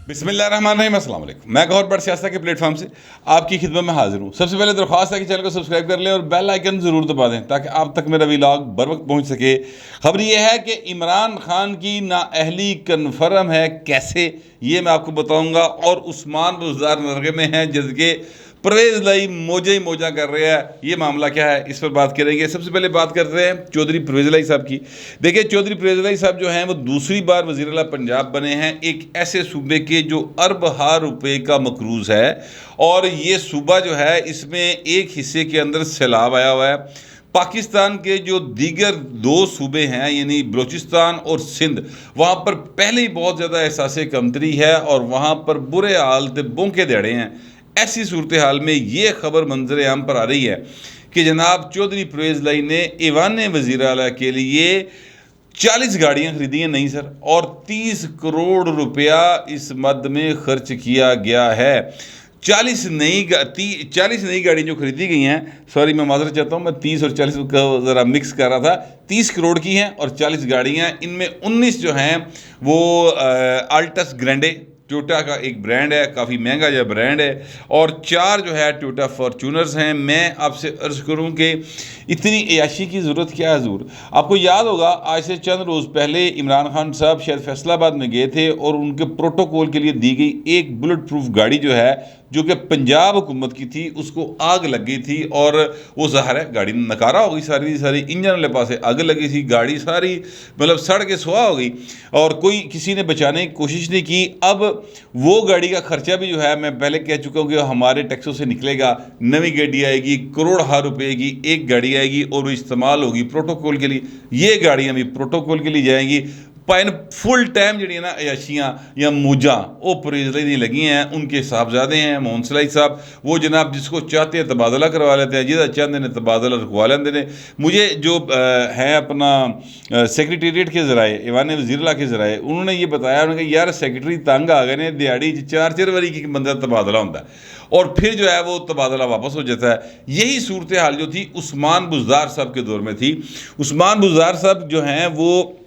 बिस्मिल्लाहिर्रहमानिर्रहीम, अस्सलाम वालेकुम। मैं गौर बड़ सियासत के प्लेटफॉर्म से आपकी खिदमत में हाजिर हूँ। सबसे पहले दरख्वास्त है कि चैनल को सब्सक्राइब कर लें और बेल आइकन ज़रूर दबा दें ताकि आप तक मेरा व्लॉग बर वक्त पहुँच सके। खबर यह है कि इमरान खान की नाअहली कन्फर्म है, कैसे ये मैं आपको बताऊँगा। और उस्मान बुज़दार नरगे में हैं जबकि परवेज़ लाई मौजे ही मौजा कर रहे हैं। ये मामला क्या है, इस पर बात करेंगे। सबसे पहले बात करते हैं चौधरी परवेज़ लाई साहब की। देखिए, चौधरी परवेज़ लाई साहब जो हैं वो दूसरी बार वज़ीर आला पंजाब बने हैं, एक ऐसे सूबे के जो अरब हार रुपए का मकरूज़ है। और ये सूबा जो है इसमें एक हिस्से के अंदर सैलाब आया हुआ है। पाकिस्तान के जो दीगर दो सूबे हैं यानी बलूचिस्तान और सिंध, वहाँ पर पहले ही बहुत ज़्यादा एहसास कमतरी है और वहाँ पर बुरे हाल थे, बोंके दड़े हैं। ऐसी सूरत हाल में ये खबर मंजर आम पर आ रही है कि जनाब चौधरी परवेज़ लाई ने ईवान वज़ीर आला के लिए 40 गाड़ियाँ खरीदी हैं, नहीं सर, और 30 करोड़ रुपया इस मद में खर्च किया गया है। 40 नई गाड़ियाँ जो खरीदी गई हैं, सॉरी मैं माजरत चाहता हूँ, मैं 30 और 40 का ज़रा मिक्स कर रहा था। 30 करोड़ की हैं और 40 गाड़ियाँ, इनमें 19 जो हैं वो अल्टस ग्रैंडे टोयोटा का एक ब्रांड है, काफ़ी महंगा जो ब्रांड है, और 4 जो है टोयोटा फॉर्चूनर्स हैं। मैं आपसे अर्ज़ करूं कि इतनी अयाशी की ज़रूरत क्या है हजूर। आपको याद होगा आज से चंद रोज़ पहले इमरान खान साहब शायद फैसलाबाद में गए थे और उनके प्रोटोकॉल के लिए दी गई एक बुलेट प्रूफ गाड़ी जो है, जो कि पंजाब हुकूमत की थी, उसको आग लग गई थी। और वो ज़ाहिर है गाड़ी नकारा हो गई, सारी इंजन वाले पास आग लगी थी, गाड़ी सारी मतलब सड़ के सुहा हो गई और कोई किसी ने बचाने की कोशिश नहीं की। अब वो गाड़ी का खर्चा भी जो है मैं पहले कह चुका हूँ कि हमारे टैक्सों से निकलेगा। नई गाड़ी आएगी, करोड़ हार रुपए की एक गाड़ी आएगी और वो इस्तेमाल होगी प्रोटोकॉल के लिए। ये गाड़ियाँ भी प्रोटोकॉल के लिए जाएंगी। पाइन फुल टाइम जी ना अयाशियाँ या मूजा वो परवेज़ लाई लगी हैं। उनके साहबजादे हैं मोहन सलाई साहब, वो जनाब जिसको चाहते हैं तबादला करवा लेते हैं, जिदा चाहते हैं तबादला रखवा लेते हैं। मुझे जो है अपना सेक्रेटेरिएट के ज़राए, ईवान वज़ीर के ज़राए, उन्होंने ये बताया, उन्होंने कहा यार सेक्रेटरी तंग आ गए ने, दिहाड़ी 4-4 बारी की बंदा तबादला होता है और फिर जो है वो तबादला वापस हो जाता है। यही सूरत हाल जो थी उस्मान बुज़दार साहब के दौर में थी। उस्मान बुज़दार साहब जो हैं वो,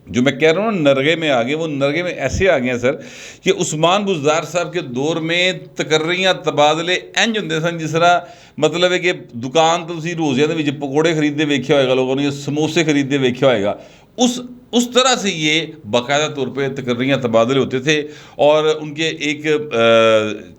जो मैं कह रहा हूँ नरगे में आ गए, वो नरगे में ऐसे आ गए हैं सर कि उस्मान बुज़दार साहब के दौर में तकर्रियाँ तबादले इंज होंदे सन जिस तरह मतलब है कि दुकान तो तुसीं रोज़ियां दे विच पकौड़े खरीदते वेख्या होएगा लोगों ने, समोसे खरीदते वेख्या होएगा। उस तरह से ये बाकायदा तौर पे तकर्रियाँ तबादले होते थे। और उनके एक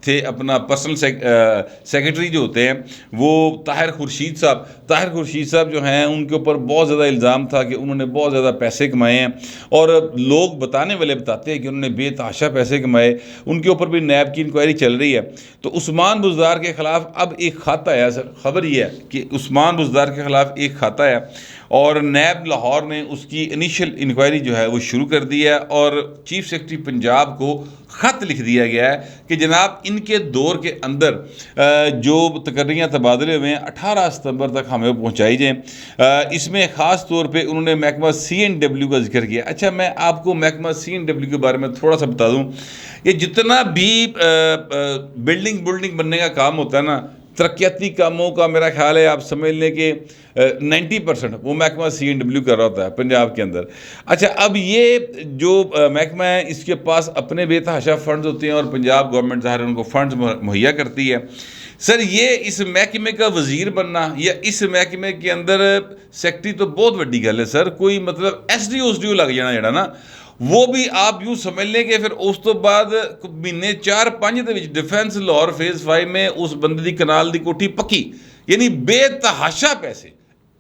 थे अपना पर्सनल सेक्रेटरी जो होते हैं वो ताहिर खुर्शीद साहब जो हैं, उनके ऊपर बहुत ज़्यादा इल्ज़ाम था कि उन्होंने बहुत ज़्यादा पैसे कमाए हैं और लोग बताने वाले बताते हैं कि उन्होंने बेतहाशा पैसे कमाए। उनके ऊपर भी नैब की इंक्वायरी चल रही है। तो उस्मान बुज़दार के ख़िलाफ़ अब एक ख़त आया सर। खबर यह है कि उस्मान बुज़दार के ख़िलाफ़ एक ख़त आया और नैब लाहौर ने उसकी इनिशियल इंक्वायरी जो है वो शुरू कर दी है और चीफ सेक्रेटरी पंजाब को ख़त लिख दिया गया है कि जनाब इनके दौर के अंदर जो तकर्रियाँ तबादले हुए हैं 18 सितंबर तक हमें पहुँचाई जाएँ। इसमें ख़ास तौर पे उन्होंने महकमा CNW का जिक्र किया। अच्छा, मैं आपको महकमा CNW के बारे में थोड़ा सा बता दूँ। ये जितना भी बिल्डिंग बनने का काम होता है ना, तरक्याती कामों का मेरा ख्याल है आप समझ लें कि 90% वो महकमा CNW कर रहा होता है पंजाब के अंदर। अच्छा, अब ये जो महकमा है इसके पास अपने बेतहाशा फ़ंड्स होते हैं और पंजाब गवर्नमेंट ज़ाहिर उनको फ़ंड्स मुहैया करती है। सर ये इस महकमे का वज़ीर बनना या इस महकमे के अंदर सेक्रेटरी तो बहुत बड़ी गल है सर। कोई मतलब SDO लग जाना जड़ा ना, वो भी आप यूँ समझ लें कि फिर उस तो बाद महीने 4-5 के डिफेंस लाहौर फेज़ 5 में उस बंदे की कनाल की कोठी पक्की। यानी बेतहाशा पैसे,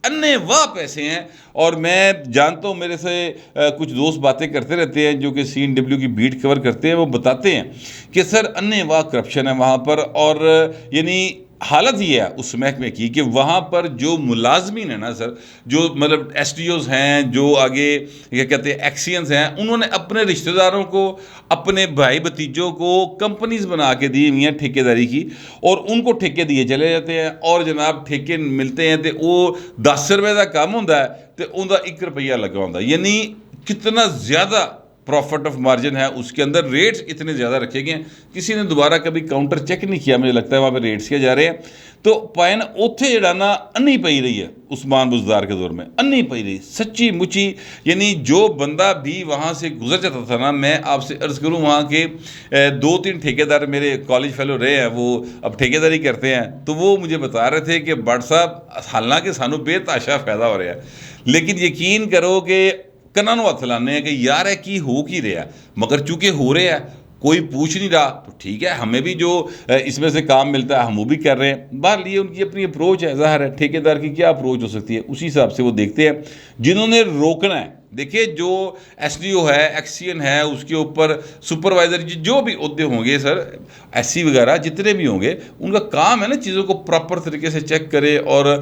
अन्य वाह पैसे हैं। और मैं जानता हूँ, मेरे से कुछ दोस्त बातें करते रहते हैं जो कि CNW की बीट कवर करते हैं, वो बताते हैं कि सर अन्य वाह करप्शन है वहाँ पर। और यानी हालत ये है उस महकमे की कि वहाँ पर जो मुलाजमीन है ना सर, जो मतलब SDOs हैं, जो आगे क्या कहते हैं एक्सियंस हैं, उन्होंने अपने रिश्तेदारों को, अपने भाई भतीजों को कंपनीज बना के दी हुई हैं ठेकेदारी की और उनको ठेके दिए चले जाते हैं। और जनाब ठेके मिलते हैं तो वो 10 रुपए का काम होता है तो उनका 1 रुपया लगा होता है। यानी कितना ज़्यादा प्रॉफिट ऑफ मार्जिन है उसके अंदर रेट्स इतने ज़्यादा रखे गए हैं, किसी ने दोबारा कभी काउंटर चेक नहीं किया, मुझे लगता है वहाँ पे रेट्स किए जा रहे हैं। तो पैन उत्थे जड़ा ना अन्नी पई रही है उस्मान बुज़दार के दौर में, अन्नी पई रही सच्ची मुची। यानी जो बंदा भी वहाँ से गुजर जाता था ना, मैं आपसे अर्ज़ करूँ वहाँ के 2-3 ठेकेदार मेरे कॉलेज फेलो रहे हैं, वो अब ठेकेदारी करते हैं, तो वो मुझे बता रहे थे कि भट्ट साहब हालांकि सानू बेताशा फ़ायदा हो रहा है, लेकिन यकीन करो कि कन्ना नूं हत्थ लाने हैं कि यार है की हो की रहा, मगर चूंकि हो रहा है कोई पूछ नहीं रहा तो ठीक है, हमें भी जो इसमें से काम मिलता है हम वो भी कर रहे हैं। बाहर लिए उनकी अपनी अप्रोच है, ज़ाहिर है ठेकेदार की क्या अप्रोच हो सकती है, उसी हिसाब से वो देखते हैं। जिन्होंने रोकना है, देखिए जो एसडीओ है, एक्सीएन है, उसके ऊपर सुपरवाइज़र जो भी ओहदे होंगे सर, एससी वगैरह जितने भी होंगे, उनका काम है ना चीज़ों को प्रॉपर तरीके से चेक करे और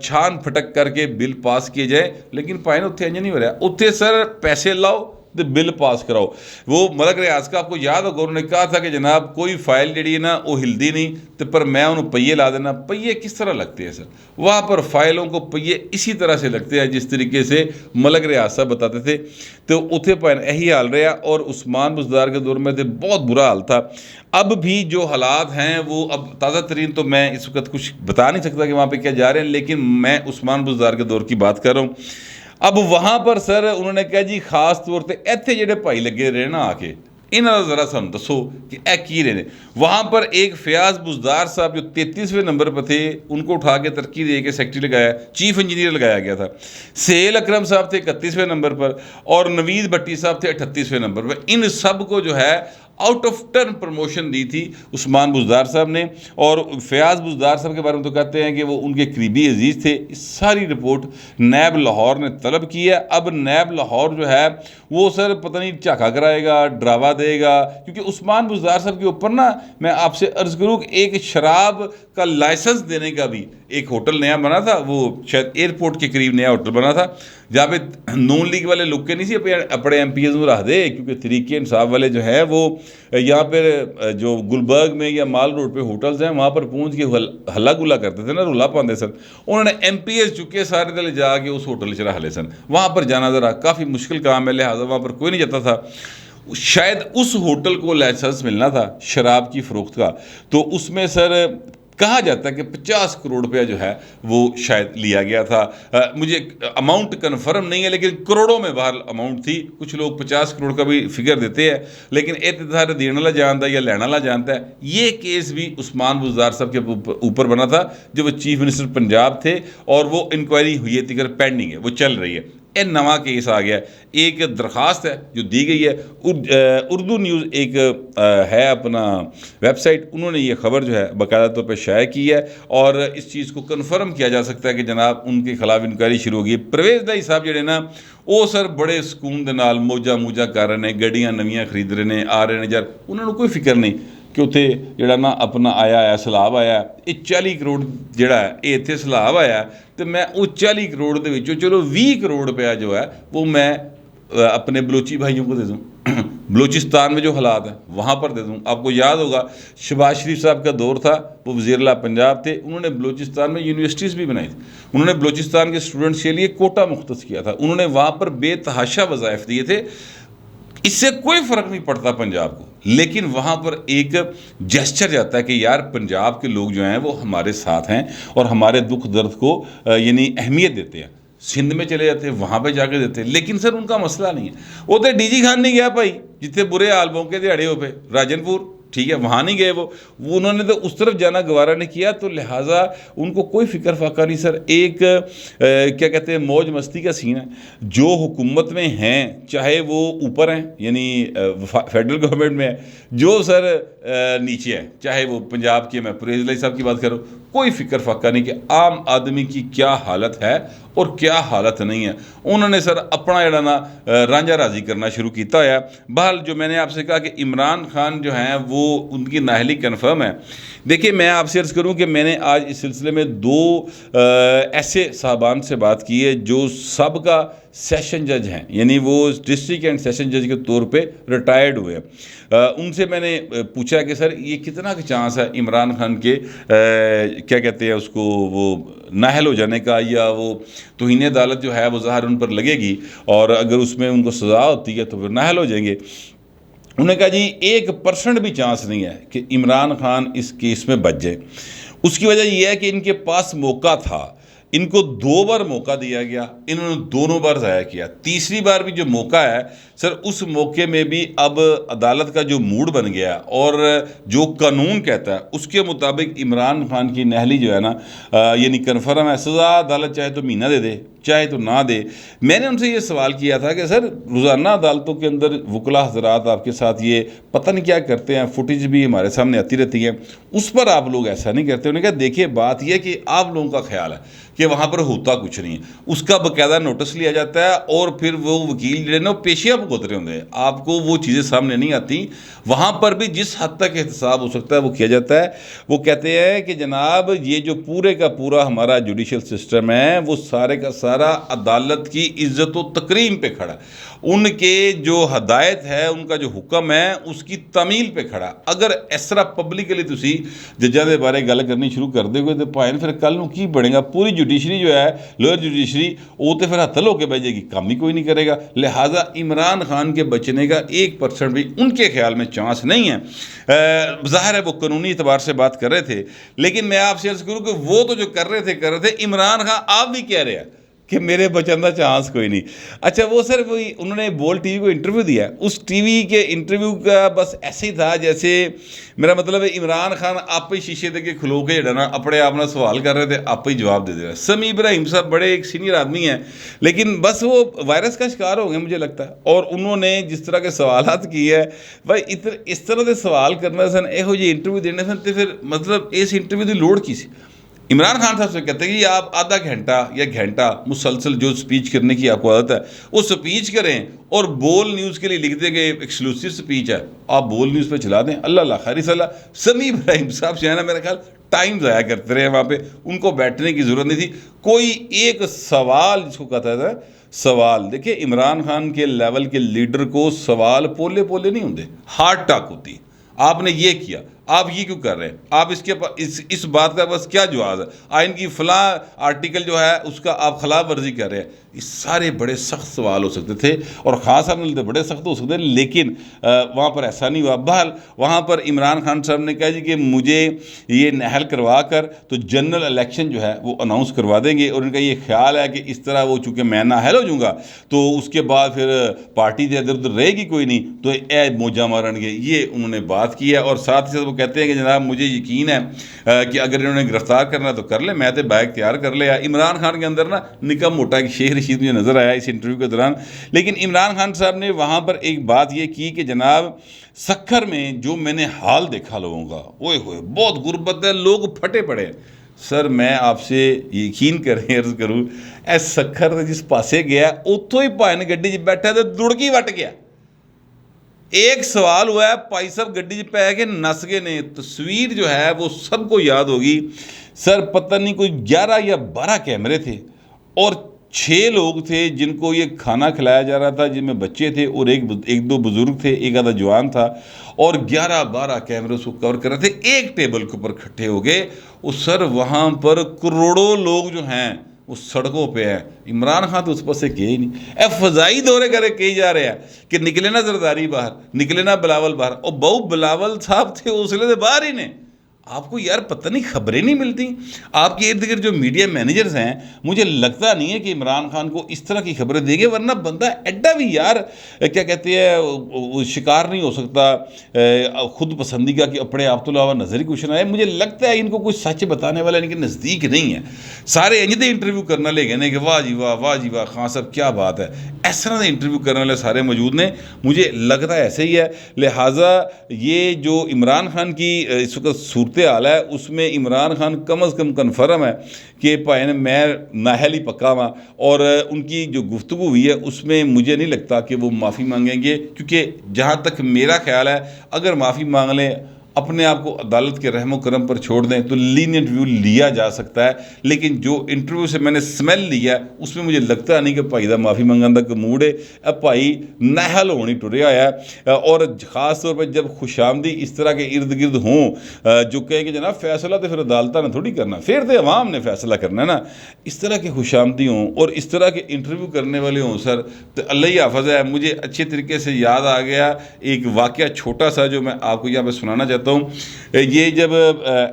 छान फटक करके बिल पास किए जाए। लेकिन पाए ना उत्थे इंज नहीं हो रहा, उत्थे सर पैसे लाओ तो बिल पास कराओ। वो मलक रियाज का आपको याद होगा, उन्होंने कहा था कि जनाब कोई फाइल जी है ना वो हिलती नहीं, तो पर मैं उन्होंने पहिए ला देना। पहिए किस तरह लगते हैं सर, वहाँ पर फाइलों को पहिए इसी तरह से लगते हैं जिस तरीके से मलक रियाज साहब बताते थे। तो उत्थे पर यही हाल रहा, और उस्मान बुज़दार के दौर में तो बहुत बुरा हाल था। अब भी जो हालात हैं वो अब ताज़ा तरीन, तो मैं इस वक्त कुछ बता नहीं सकता कि वहाँ पर क्या जा रहे हैं, लेकिन मैं उस्मान बुज़दार के दौर की बात कर रहा हूँ। अब वहाँ पर सर उन्होंने कहा जी खास तौर पर इतने जेडे भाई लगे रहे ना आके, इन्होंने ज़रा सानू दसो कि ए की रहे ने। वहाँ पर एक फयाज बुज़दार साहब जो 33वें नंबर पर थे, उनको उठा के तरक्की दे के सेक्रेटरी लगाया, चीफ इंजीनियर लगाया गया था। सेल अकरम साहब थे 31वें नंबर पर, और नवीद भट्टी साहब थे 38वें नंबर पर। इन सब को जो है आउट ऑफ टर्न प्रमोशन दी थी उस्मान बुज़दार साहब ने। और फयाज बुज़दार साहब के बारे में तो कहते हैं कि वो उनके करीबी अजीज़ थे। इस सारी रिपोर्ट नैब लाहौर ने तलब की है। अब नैब लाहौर जो है वो सर पता नहीं झाका कराएगा, ड्रावा देगा, क्योंकि उस्मान बुज़दार साहब के ऊपर ना मैं आपसे अर्ज़ करूँ कि एक शराब का लाइसेंस देने का भी एक होटल नया बना था, वो शायद एयरपोर्ट के करीब नया होटल बना था, जहाँ पे नून लीग वाले लुक के नहीं सी अपने MPs में रख दे, क्योंकि तरीके इंसाफ वाले जो है वो यहाँ पर जो गुलबर्ग में या माल रोड पे होटल्स हैं वहाँ पर पहुँच के हल्ला गुल्ला करते थे ना, रुला पाते सन। उन्होंने MPs चुके सारे दल जाके उस होटल च रख ले सन। वहाँ पर जाना ज़रा काफ़ी मुश्किल काम है, लिहाजा वहाँ पर कोई नहीं जाता था। शायद उस होटल को लाइसेंस मिलना था शराब की फ़रोख्त का, तो उसमें सर कहा जाता है कि 50 करोड़ रुपया जो है वो शायद लिया गया था। मुझे अमाउंट कन्फर्म नहीं है, लेकिन करोड़ों में बाहर अमाउंट थी। कुछ लोग 50 करोड़ का भी फिगर देते हैं, लेकिन इतने देने वाला जानता है या लेने वाला जानता है। ये केस भी उस्मान बुज़दार साहब के ऊपर बना था जब वो चीफ मिनिस्टर पंजाब थे, और वो इंक्वायरी हुई है, तिकर पेंडिंग है, वो चल रही है। एक नवा केस आ गया, एक दरख्वास्त है जो दी गई है। उर्दू न्यूज़ एक है अपना वेबसाइट, उन्होंने ये खबर जो है बाकायदा तौर पर शाया की है, और इस चीज़ को कन्फर्म किया जा सकता है कि जनाब उनके खिलाफ इंक्वायरी शुरू होगी। परवेज़ दाई साहब जेडे ना वो सर बड़े सुकून दे नाल मौजा कर रहे हैं, गड्डियां नवीं खरीद रहे हैं, आ रहे हैं यार, उन्होंने कोई फिक्र नहीं कि उत्थे जिहड़ा ना अपना आया सैलाब आया। ये 40 करोड़ जिहड़ा है ये इत्थे सैलाब आया, तो मैं वो 40 करोड़ दे विचों चलो 20 करोड़ रुपया जो है वो मैं अपने बलोची भाइयों को दे दूँ। बलूचिस्तान में जो हालात हैं वहाँ पर दे दूँ। आपको याद होगा शहबाज शरीफ साहब का दौर था, वो वज़ीर-ए-आला पंजाब थे, उन्होंने बलूचिस्तान में यूनिवर्सिटीज़ भी बनाई थी। उन्होंने बलूचिस्तान के स्टूडेंट्स के लिए कोटा मुख्तस किया था, उन्होंने वहाँ पर बेतहाशा वज़ाइफ दिए थे। इससे कोई फ़र्क नहीं पड़ता पंजाब को, लेकिन वहाँ पर एक जेस्चर जाता है कि यार पंजाब के लोग जो हैं वो हमारे साथ हैं और हमारे दुख दर्द को यानी अहमियत देते हैं। सिंध में चले जाते हैं, वहाँ पे जाके देते हैं, लेकिन सर उनका मसला नहीं है। वो तो DG खान नहीं गया भाई, जितने बुरे हाल मौके दिहाड़े हो पे राजनपुर, ठीक है, वहाँ नहीं गए वो उन्होंने तो उस तरफ जाना गवारा नहीं किया, तो लिहाजा उनको कोई फ़िक्र फाका नहीं। सर एक क्या कहते हैं मौज मस्ती का सीन है। जो हुकूमत में हैं, चाहे वो ऊपर हैं यानी फेडरल गवर्नमेंट में है, जो सर नीचे है, चाहे वो पंजाब के, मैं परवेज़ लाई साहब की बात करूँ, कोई फ़िक्र फाका नहीं कि आम आदमी की क्या हालत है और क्या हालत नहीं है। उन्होंने सर अपना जड़ा ना रांझा राजी करना शुरू किया है। बहरहाल जो मैंने आपसे कहा कि इमरान खान जो हैं वो वो उनकी नाअहली कन्फर्म है। देखिए, मैं आपसे अर्ज़ करूं कि मैंने आज इस सिलसिले में दो ऐसे साहबान से बात की है जो सबका सेशन जज हैं, यानी वो डिस्ट्रिक्ट एंड सेशन जज के तौर पे रिटायर्ड हुए हैं। उनसे मैंने पूछा कि सर ये कितना का चांस है इमरान खान के क्या कहते हैं उसको, वो नाअहल हो जाने का, या वो तौहीन अदालत जो है वो ज़ाहिर उन पर लगेगी और अगर उसमें उनको सज़ा होती है तो फिर नाअहल हो जाएंगे। उन्होंने कहा जी 1% भी चांस नहीं है कि इमरान खान इस केस में बच जाए। उसकी वजह यह है कि इनके पास मौका था, इनको 2 बार मौका दिया गया, इन्होंने दोनों बार ज़ाया किया। तीसरी बार भी जो मौका है सर, उस मौके में भी अब अदालत का जो मूड बन गया और जो कानून कहता है उसके मुताबिक इमरान खान की नाअहली जो है ना, यानी कन्फर्म है, सज़ा अदालत चाहे तो महीना दे दे चाहे तो ना दे। मैंने उनसे ये सवाल किया था कि सर रोज़ाना अदालतों के अंदर वकला हज़रात आपके साथ ये पता नहीं क्या करते हैं, फुटेज भी हमारे सामने आती रहती है, उस पर आप लोग ऐसा नहीं करते। उन्होंने कहा देखिए बात यह कि आप लोगों का ख्याल है कि वहाँ पर होता कुछ नहीं है, उसका बाकायदा नोटिस लिया जाता है और फिर वो वकील जो है ना पेशिया भुगत रहे होंगे, आपको वो चीज़ें सामने नहीं आती। वहाँ पर भी जिस हद तक एहतसाब हो सकता है वो किया जाता है। वो कहते हैं कि जनाब ये जो पूरे का पूरा हमारा जुडिशल सिस्टम है वो सारे का सारा अदालत की इज़्ज़त व तकरीम पे खड़ा, उनके जो हदायत है, उनका जो हुक्म है उसकी तमील पे खड़ा। अगर इस तरह पब्लिकली तुसी जज्जां दे बारे गल करनी शुरू कर दोगे तो भाएं फिर कल नूं की बनेगा, पूरी जुडिशरी जो है लोअर जुडिशरी वो तो फिर हत्थल होकर बह जाएगी, काम ही कोई नहीं करेगा। लिहाजा इमरान खान के बचने का 1% भी उनके ख्याल में चांस नहीं है। ज़ाहिर है वो कानूनी एतबार से बात कर रहे थे, लेकिन मैं आपसे अर्ज़ करूँ कि वो तो जो कर रहे थे इमरान खान आप भी कह रहे हैं कि मेरे बचन का चांस कोई नहीं। अच्छा वो सर वही उन्होंने बोल टीवी को इंटरव्यू दिया, उस टीवी के इंटरव्यू का बस ऐसे ही था जैसे, मेरा मतलब है इमरान खान आप ही शीशे दे के खलो के जड़ा ना अपने आप ना सवाल कर रहे थे, आप ही जवाब दे दे रहे। समी इब्राहिम साहब बड़े एक सीनियर आदमी हैं, लेकिन बस वो वायरस का शिकार हो गए मुझे लगता है। और उन्होंने जिस तरह के सवालात किए है भाई इस तरह के सवाल करने सन, यहो जी इंटरव्यू देने सन, तो फिर मतलब इस इंटरव्यू की लोड़ की सी। इमरान खान साहब से कहते हैं कि आप आधा घंटा या घंटा मुसलसल जो स्पीच करने की आपको आदत है वो स्पीच करें और बोल न्यूज़ के लिए लिख दें कि एक्सक्लूसिव स्पीच है, आप बोल न्यूज़ पे चला दें, अल्लाह खैर सलाह। समी इब्राहिम साहब जो है ना मेरा ख्याल टाइम ज़ाया करते रहे वहाँ पे, उनको बैठने की ज़रूरत नहीं थी। कोई एक सवाल जिसको कहता था सवाल, देखिए इमरान खान के लेवल के लीडर को सवाल पोले पोले नहीं होंगे, हार्ड टॉक होती। आपने ये किया, आप ये क्यों कर रहे हैं, आप इस बात का बस क्या जवाब है, आइन की फ़लाँ आर्टिकल जो है उसका आप खिलाफ वर्जी कर रहे हैं। ये सारे बड़े सख्त सवाल हो सकते थे और ख़ास साहब ने बड़े सख्त हो सकते थे, लेकिन वहाँ पर ऐसा नहीं हुआ। बहरहाल वहाँ पर इमरान खान साहब ने कहा जी कि मुझे ये नाअहल करवा कर तो जनरल इलेक्शन जो है वो अनाउंस करवा देंगे, और उनका ये ख्याल है कि इस तरह वो चूँकि मैं नाअहल हो जाऊँगा तो उसके बाद फिर पार्टी इधर उधर रहेगी कोई नहीं, तो ए मौजा मारेंगे। ये उन्होंने बात की है। और साथ ही साथ वो कहते हैं कि जनाब मुझे यकीन है कि अगर इन्होंने गिरफ्तार करना तो कर ले, मैं तो बाइक तैयार कर लिया। इमरान खान के अंदर ना निका मोटा एक शेर रशीद मुझे नज़र आया इस इंटरव्यू के दौरान। लेकिन इमरान खान साहब ने वहाँ पर एक बात ये की कि जनाब सक्खर में जो मैंने हाल देखा लोगों का, ओए होए बहुत गुर्बत है, लोग फटे पड़े। सर मैं आपसे यकीन करें अर्ज करूँ, ए सक्खर जिस पासे गया उतों ही भाई ने गड्डी च बैठा तो दुड़की वट गया। एक सवाल हुआ है, भाई साहब गड्डी च पै के नस गए ने। तस्वीर जो है वो सबको याद होगी सर, पता नहीं कोई 11 या 12 कैमरे थे और 6 लोग थे जिनको ये खाना खिलाया जा रहा था, जिनमें बच्चे थे और एक दो बुजुर्ग थे, एक आधा जवान था, और 11-12 कैमरे उसको कवर कर रहे थे। एक टेबल के ऊपर इकट्ठे हो गए। और सर वहाँ पर करोड़ों लोग जो हैं वो सड़कों पे हैं। इमरान खान तो उस पर से किए ही नहीं। फजाई दौरे करे कही जा रहे हैं कि निकले ना जरदारी बाहर, निकले ना बिलावल बाहर, और बहु बिलावल साहब थे उसले बाहर ही ने। आपको यार पता नहीं खबरें नहीं मिलती। आपके इर्द गिर्द जो मीडिया मैनेजर्स हैं, मुझे लगता नहीं है कि इमरान खान को इस तरह की खबरें देंगे, वरना बंदा एड्डा भी यार क्या कहते हैं शिकार नहीं हो सकता खुद पसंदी का कि अपने आप तो अलावा नज़र ही कुछ ना है। मुझे लगता है इनको कुछ सच बताने वाला इनके नज़दीक नहीं है। सारे इंजदे इंटरव्यू करने लगे ना कि वाह जी वाह, वाह जी वाह, खान साहब क्या बात है, इस तरह से इंटरव्यू करने वाले सारे मौजूद ने। मुझे लगता है ऐसे ही है। लिहाजा ये जो इमरान खान की इस वक्त सूरत सूरत हाल है उसमें इमरान खान कम अज़ कम कन्फर्म है कि भाई ने मैं नाहल ही पक्का हुआ, और उनकी जो गुफ्तगू हुई है उसमें मुझे नहीं लगता कि वो माफ़ी मांगेंगे, क्योंकि जहाँ तक मेरा ख्याल है अगर माफ़ी मांग लें, अपने आप को अदालत के रहमो करम पर छोड़ दें तो लीनियंट व्यू लिया जा सकता है। लेकिन जो इंटरव्यू से मैंने स्मेल लिया उसमें मुझे लगता नहीं कि भाई का माफ़ी मंगन का मूड है। अब भाई नाहल होनी टुरिया है, और ख़ास तौर पर जब खुशामदी इस तरह के इर्द गिर्द हों जो कहे कि जनाब फैसला तो फिर अदालत ने थोड़ी करना, फिर तो अवाम ने फैसला करना है ना। इस तरह की खुशामदी हों और इस तरह के इंटरव्यू करने वाले हों सर, तो अल्लाह ही हाफ़िज़ है। मुझे अच्छे तरीके से याद आ गया एक वाक़या छोटा सा जो मैं आपको यहाँ पर सुनाना चाहता हूँ। ये जब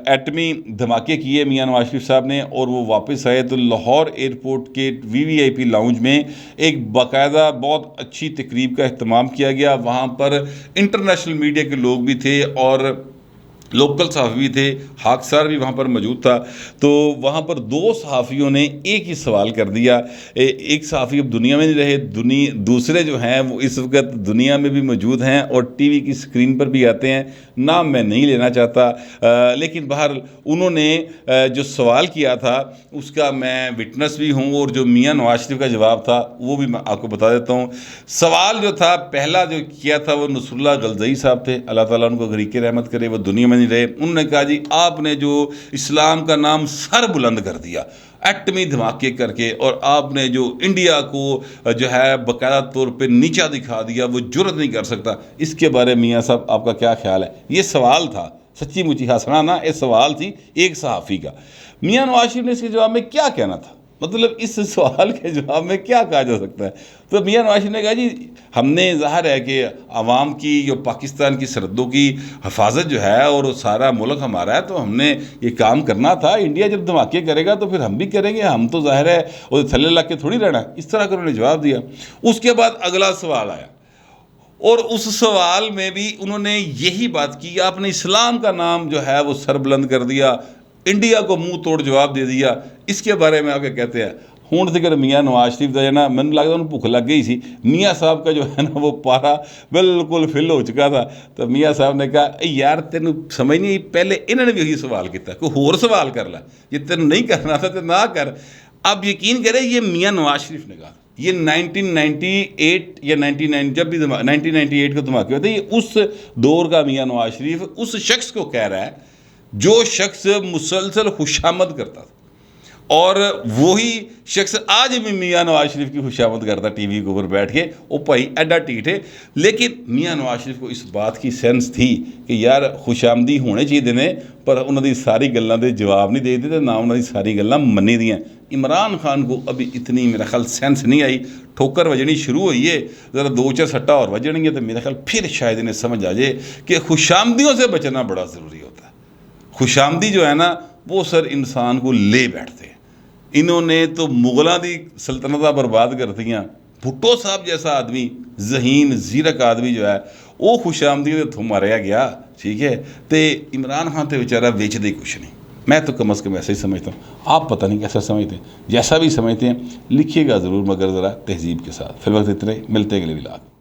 एटमी धमाके किए मियां नवाज शरीफ साहब ने और वो वापस आए तो लाहौर एयरपोर्ट के VVIP लाउंज में एक बाकायदा बहुत अच्छी तकरीब का अहतमाम किया गया। वहाँ पर इंटरनेशनल मीडिया के लोग भी थे और लोकल सहाफ़ी भी थे, हाकसार भी वहाँ पर मौजूद था। तो वहाँ पर दो सहाफ़ियों ने एक ही सवाल कर दिया। एक सहाफ़ी अब दुनिया में नहीं रहे, दूसरे जो हैं वो इस वक्त दुनिया में भी मौजूद हैं और TV की स्क्रीन पर भी आते हैं, नाम मैं नहीं लेना चाहता। लेकिन बहरहाल उन्होंने जो सवाल किया था उसका मैं विटनेस भी हूँ, और जो मियाँ नवाज शरीफ का जवाब था वो भी मैं आपको बता देता हूँ। सवाल जो था पहला जो किया था वो नसरुल्लाह गलज़ई साहब थे, अल्लाह ताला उनको गरीक़ रहमत करे, वो दुनिया में नहीं रहे। उन्होंने कहा जी आपने जो इस्लाम का नाम सर बुलंद कर दिया एटमी धमाके करके, और आपने जो इंडिया को जो है बाकायदा तौर पे नीचा दिखा दिया, वो जुर्रत नहीं कर सकता, इसके बारे में मियाँ साहब आपका क्या ख्याल है? ये सवाल था, सच्ची मुच्ची हंसना ना, ये सवाल थी एक सहाफ़ी का। मियाँ नवाज शरीफ ने इसके जवाब में क्या कहना था, मतलब इस सवाल के जवाब में क्या कहा जा सकता है? तो मियाँ नवाज शरीफ ने कहा जी हमने ज़ाहिर है कि आवाम की जो पाकिस्तान की सरहदों की हिफाजत जो है और सारा मुल्क हमारा है, तो हमने ये काम करना था। इंडिया जब धमाके करेगा तो फिर हम भी करेंगे, हम तो ज़ाहिर है और थल्ले लग के थोड़ी रहना। इस तरह का उन्होंने जवाब दिया। उसके बाद अगला सवाल आया और उस सवाल में भी उन्होंने यही बात की, आपने इस्लाम का नाम जो है वो सरबुलंद कर दिया, इंडिया को मुंह तोड़ जवाब दे दिया। इसके बारे में आपके कहते हैं हूँ तक मियाँ नवाज शरीफ का ना मैंने लगता उन्हें भुख लग गई सी। मियाँ साहब का जो है ना वो पारा बिल्कुल फिल हो चुका था। तो मियाँ साहब ने कहा यार तेन समझ नहीं, पहले इन्होंने भी यही सवाल किया, कोई होर सवाल कर ला, ये तेन नहीं करना था तो ना कर। अब यकीन करें ये मियाँ नवाज शरीफ ने कहा, ये 1998 या 99 जब भी 1998 को धमाके होते, ये उस दौर का मियाँ नवाज शरीफ उस शख्स को कह रहा है जो शख्स मुसलसल खुशामद करता था, और वही शख्स आज भी मियाँ नवाज शरीफ की खुशामद करता TV के ऊपर बैठ के, वो भाई एडा टीठ है। लेकिन मियाँ नवाज शरीफ को इस बात की सेंस थी कि यार खुशामदी होने चाहिए ने, पर उन्होंने सारी गल्लां दे जवाब नहीं देते तो ना उन्होंने सारी गल्लां मन्नी दियां। इमरान खान को अभी इतनी मेरा ख्याल सेंस नहीं आई, ठोकर वजनी शुरू हुई है, ज़रा 2-4 सट्टा और वजनेंगे तो मेरा ख्याल फिर शायद इन्हें समझ आ जाए कि खुशामदियों से बचना बड़ा ज़रूरी होता है। खुशामदी जो है ना वो सर इंसान को ले बैठते हैं। इन्होंने तो मुगलों की सल्तनत बर्बाद कर दियाँ। भुट्टो साहब जैसा आदमी, जहीन जीरक आदमी जो है वो खुशामदी के हथों मारिया गया, ठीक है। तो इमरान खान तो बेचारा बेचते ही कुछ नहीं, मैं तो कम अज़ कम ऐसा ही समझता हूँ। आप पता नहीं कैसा समझते हैं, जैसा भी समझते हैं लिखिएगा ज़रूर, मगर ज़रा तहजीब के साथ। फिर वक्त इतने मिलते अगले व्लॉग।